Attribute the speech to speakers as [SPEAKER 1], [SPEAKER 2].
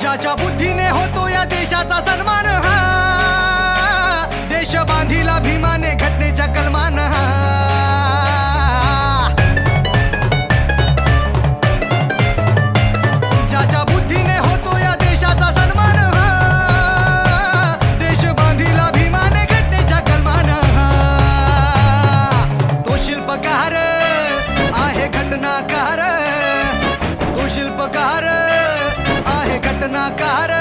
[SPEAKER 1] ज्याच्या बुद्धीने होतो या देशाचा सन्मान हा, देश बांधिला भीमाने घटनेच्या कलमान हा. ज्याच्या बुद्धीने होतो या देशाचा सन्मान हा, देश बांधिला भीमाने घटनेच्या कलमान हा. तो शिल्पकार आहे घटनाकार, तो शिल्पकार आहे घटनाकार.